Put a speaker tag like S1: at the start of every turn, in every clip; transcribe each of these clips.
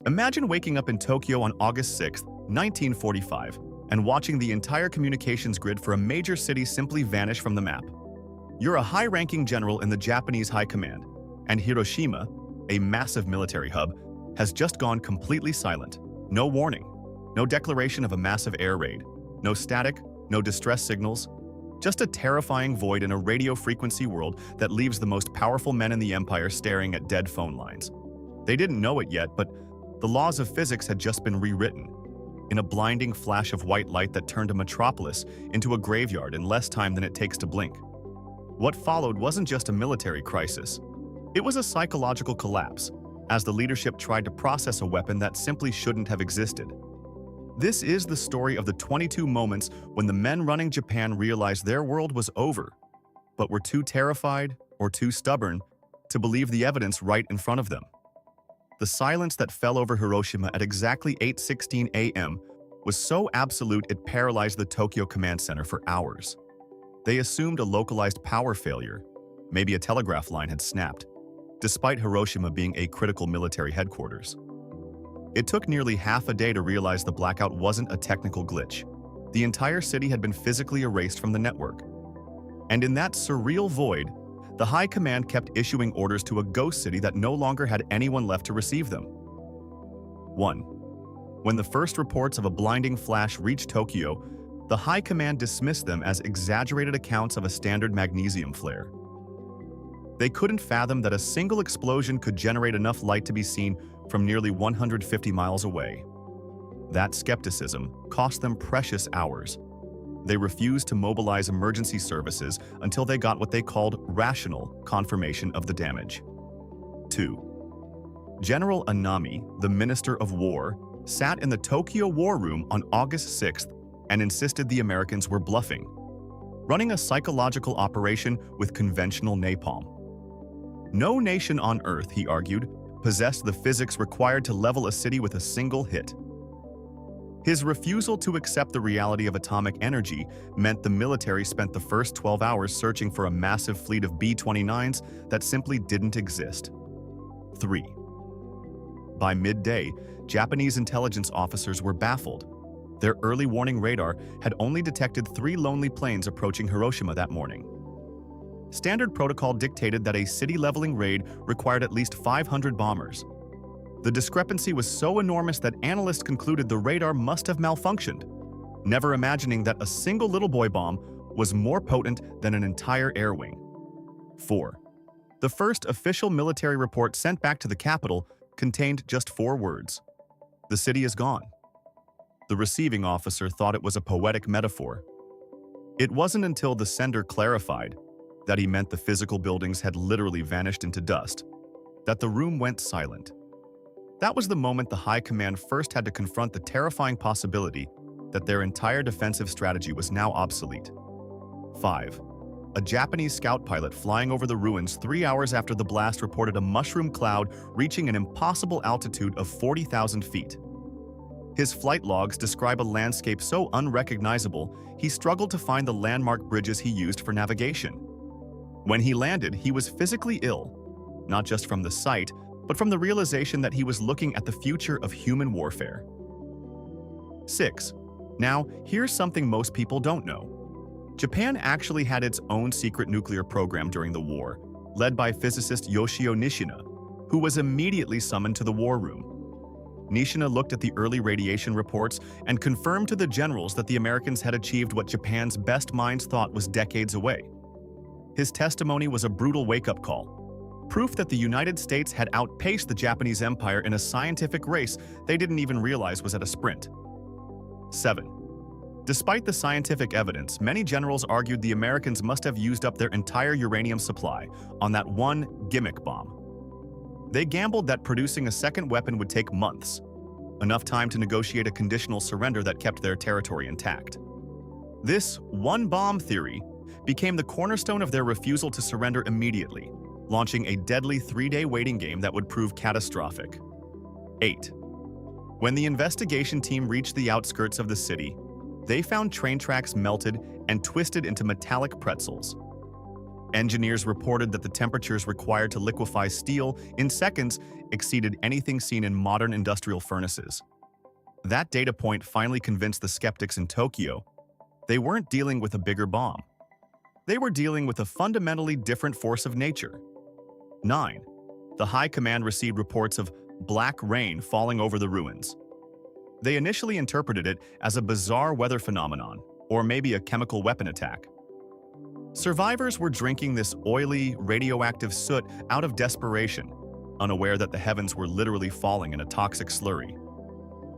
S1: Imagine waking up in Tokyo on August 6, 1945, and watching the entire communications grid for a major city simply vanish from the map. You're a high-ranking general in the Japanese High Command, and Hiroshima, a massive military hub, has just gone completely silent. No warning, no declaration of a massive air raid, no static, no distress signals, just a terrifying void in a radio frequency world that leaves the most powerful men in the empire staring at dead phone lines. They didn't know it yet, but the laws of physics had just been rewritten. In a blinding flash of white light that turned a metropolis into a graveyard in less time than it takes to blink. What followed wasn't just a military crisis. It was a psychological collapse, as the leadership tried to process a weapon that simply shouldn't have existed. This is the story of the 22 moments when the men running Japan realized their world was over, but were too terrified or too stubborn to believe the evidence right in front of them. The silence that fell over Hiroshima at exactly 8:16 a.m. was so absolute it paralyzed the Tokyo Command Center for hours. They assumed a localized power failure, maybe a telegraph line had snapped, despite Hiroshima being a critical military headquarters. It took nearly half a day to realize the blackout wasn't a technical glitch. The entire city had been physically erased from the network. And in that surreal void, the High Command kept issuing orders to a ghost city that no longer had anyone left to receive them. 1. When the first reports of a blinding flash reached Tokyo, the High Command dismissed them as exaggerated accounts of a standard magnesium flare. They couldn't fathom that a single explosion could generate enough light to be seen from nearly 150 miles away. That skepticism cost them precious hours. They refused to mobilize emergency services until they got what they called rational confirmation of the damage. 2. General Anami, the Minister of War, sat in the Tokyo War Room on August 6th and insisted the Americans were bluffing, running a psychological operation with conventional napalm. No nation on Earth, he argued, possessed the physics required to level a city with a single hit. His refusal to accept the reality of atomic energy meant the military spent the first 12 hours searching for a massive fleet of B-29s that simply didn't exist. 3. By midday, Japanese intelligence officers were baffled. Their early warning radar had only detected 3 lonely planes approaching Hiroshima that morning. Standard protocol dictated that a city-leveling raid required at least 500 bombers. The discrepancy was so enormous that analysts concluded the radar must have malfunctioned, never imagining that a single little boy bomb was more potent than an entire air wing. 4. The first official military report sent back to the capital contained just 4 words: "The city is gone." The receiving officer thought it was a poetic metaphor. It wasn't until the sender clarified that he meant the physical buildings had literally vanished into dust that the room went silent. That was the moment the High Command first had to confront the terrifying possibility that their entire defensive strategy was now obsolete. 5. A Japanese scout pilot flying over the ruins 3 hours after the blast reported a mushroom cloud reaching an impossible altitude of 40,000 feet. His flight logs describe a landscape so unrecognizable, he struggled to find the landmark bridges he used for navigation. When he landed, he was physically ill, not just from the sight, but from the realization that he was looking at the future of human warfare. 6. Now, here's something most people don't know. Japan actually had its own secret nuclear program during the war, led by physicist Yoshio Nishina, who was immediately summoned to the war room. Nishina looked at the early radiation reports and confirmed to the generals that the Americans had achieved what Japan's best minds thought was decades away. His testimony was a brutal wake-up call, proof that the United States had outpaced the Japanese Empire in a scientific race they didn't even realize was at a sprint. 7. Despite the scientific evidence, many generals argued the Americans must have used up their entire uranium supply on that one gimmick bomb. They gambled that producing a second weapon would take months, enough time to negotiate a conditional surrender that kept their territory intact. This one-bomb theory became the cornerstone of their refusal to surrender immediately, launching a deadly 3-day waiting game that would prove catastrophic. 8. When the investigation team reached the outskirts of the city, they found train tracks melted and twisted into metallic pretzels. Engineers reported that the temperatures required to liquefy steel in seconds exceeded anything seen in modern industrial furnaces. That data point finally convinced the skeptics in Tokyo they weren't dealing with a bigger bomb. They were dealing with a fundamentally different force of nature. 9. The High Command received reports of black rain falling over the ruins. They initially interpreted it as a bizarre weather phenomenon, or maybe a chemical weapon attack. Survivors were drinking this oily, radioactive soot out of desperation, unaware that the heavens were literally falling in a toxic slurry.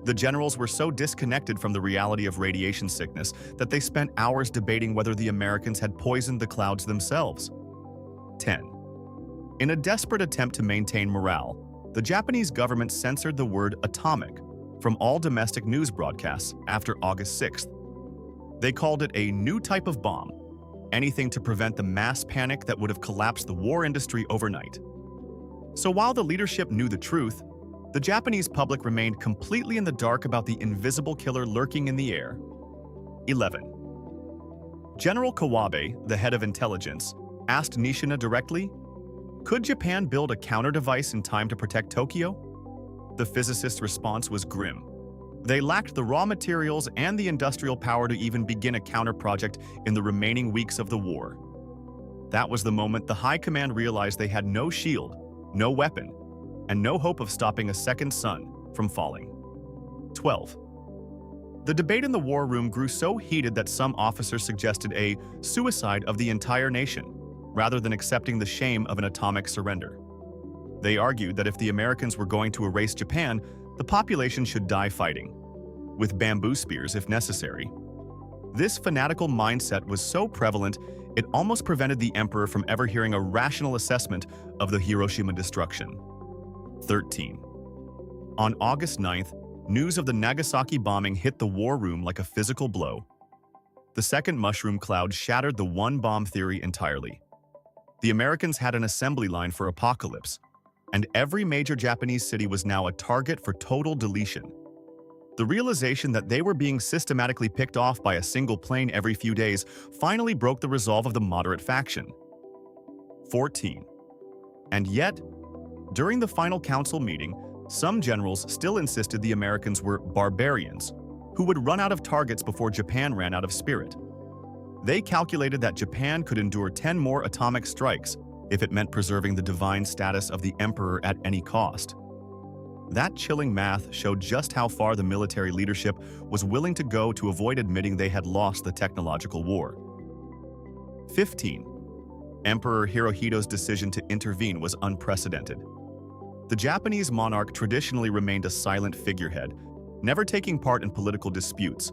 S1: The generals were so disconnected from the reality of radiation sickness that they spent hours debating whether the Americans had poisoned the clouds themselves. 10. In a desperate attempt to maintain morale, the Japanese government censored the word atomic from all domestic news broadcasts after August 6th. They called it a new type of bomb, anything to prevent the mass panic that would have collapsed the war industry overnight. So while the leadership knew the truth, the Japanese public remained completely in the dark about the invisible killer lurking in the air. 11. General Kawabe, the head of intelligence, asked Nishina directly, "Could Japan build a counter-device in time to protect Tokyo?" The physicist's response was grim. They lacked the raw materials and the industrial power to even begin a counter-project in the remaining weeks of the war. That was the moment the High Command realized they had no shield, no weapon, and no hope of stopping a second sun from falling. 12. The debate in the war room grew so heated that some officers suggested a suicide of the entire nation, rather than accepting the shame of an atomic surrender. They argued that if the Americans were going to erase Japan, the population should die fighting, with bamboo spears if necessary. This fanatical mindset was so prevalent, it almost prevented the emperor from ever hearing a rational assessment of the Hiroshima destruction. 13. On August 9th, news of the Nagasaki bombing hit the war room like a physical blow. The second mushroom cloud shattered the one-bomb theory entirely. The Americans had an assembly line for apocalypse, and every major Japanese city was now a target for total deletion. The realization that they were being systematically picked off by a single plane every few days finally broke the resolve of the moderate faction. 14. And yet, during the final council meeting, some generals still insisted the Americans were barbarians, who would run out of targets before Japan ran out of spirit. They calculated that Japan could endure 10 more atomic strikes if it meant preserving the divine status of the emperor at any cost. That chilling math showed just how far the military leadership was willing to go to avoid admitting they had lost the technological war. 15. Emperor Hirohito's decision to intervene was unprecedented. The Japanese monarch traditionally remained a silent figurehead, never taking part in political disputes,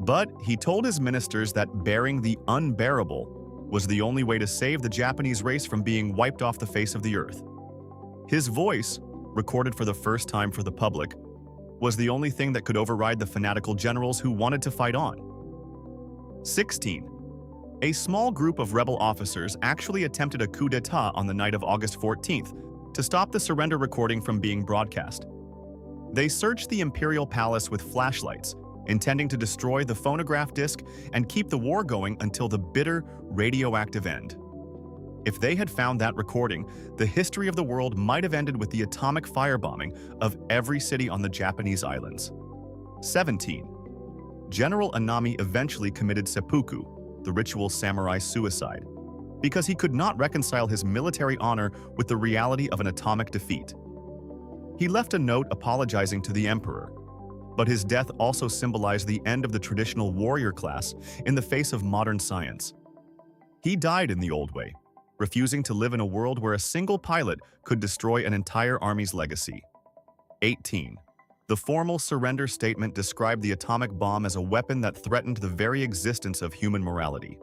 S1: but he told his ministers that bearing the unbearable was the only way to save the Japanese race from being wiped off the face of the earth. His voice, recorded for the first time for the public, was the only thing that could override the fanatical generals who wanted to fight on. 16. A small group of rebel officers actually attempted a coup d'etat on the night of August 14th to stop the surrender recording from being broadcast. They searched the imperial palace with flashlights, intending to destroy the phonograph disc and keep the war going until the bitter, radioactive end. If they had found that recording, the history of the world might have ended with the atomic firebombing of every city on the Japanese islands. 17. General Anami eventually committed seppuku, the ritual samurai suicide, because he could not reconcile his military honor with the reality of an atomic defeat. He left a note apologizing to the emperor, but his death also symbolized the end of the traditional warrior class in the face of modern science. He died in the old way, refusing to live in a world where a single pilot could destroy an entire army's legacy. 18. The formal surrender statement described the atomic bomb as a weapon that threatened the very existence of human morality.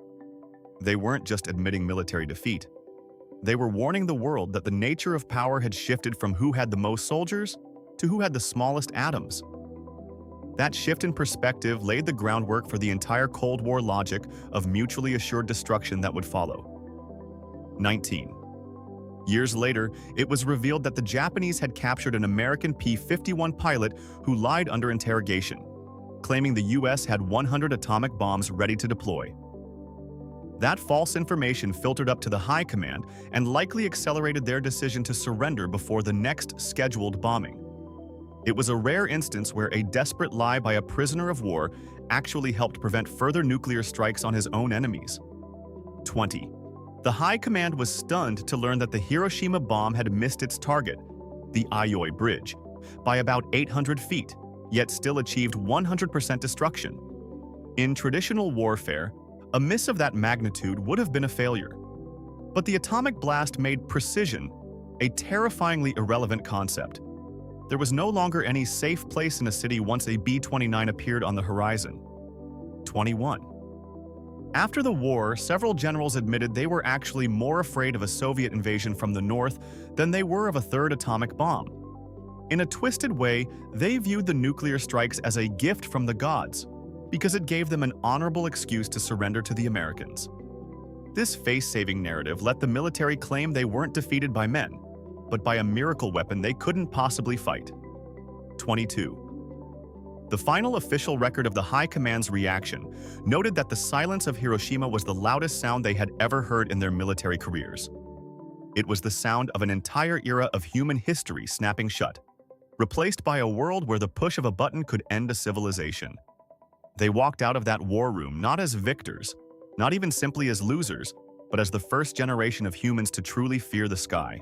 S1: They weren't just admitting military defeat. They were warning the world that the nature of power had shifted from who had the most soldiers to who had the smallest atoms. That shift in perspective laid the groundwork for the entire Cold War logic of mutually assured destruction that would follow. 19. Years later, it was revealed that the Japanese had captured an American P-51 pilot who lied under interrogation, claiming the US had 100 atomic bombs ready to deploy. That false information filtered up to the high command and likely accelerated their decision to surrender before the next scheduled bombing. It was a rare instance where a desperate lie by a prisoner of war actually helped prevent further nuclear strikes on his own enemies. 20. The high command was stunned to learn that the Hiroshima bomb had missed its target, the Aioi Bridge, by about 800 feet, yet still achieved 100% destruction. In traditional warfare, a miss of that magnitude would have been a failure. But the atomic blast made precision a terrifyingly irrelevant concept. There was no longer any safe place in a city once a B-29 appeared on the horizon. 21. After the war, several generals admitted they were actually more afraid of a Soviet invasion from the north than they were of a third atomic bomb. In a twisted way, they viewed the nuclear strikes as a gift from the gods, because it gave them an honorable excuse to surrender to the Americans. This face-saving narrative let the military claim they weren't defeated by men, but by a miracle weapon they couldn't possibly fight. 22. The final official record of the High Command's reaction noted that the silence of Hiroshima was the loudest sound they had ever heard in their military careers. It was the sound of an entire era of human history snapping shut, replaced by a world where the push of a button could end a civilization. They walked out of that war room not as victors, not even simply as losers, but as the first generation of humans to truly fear the sky.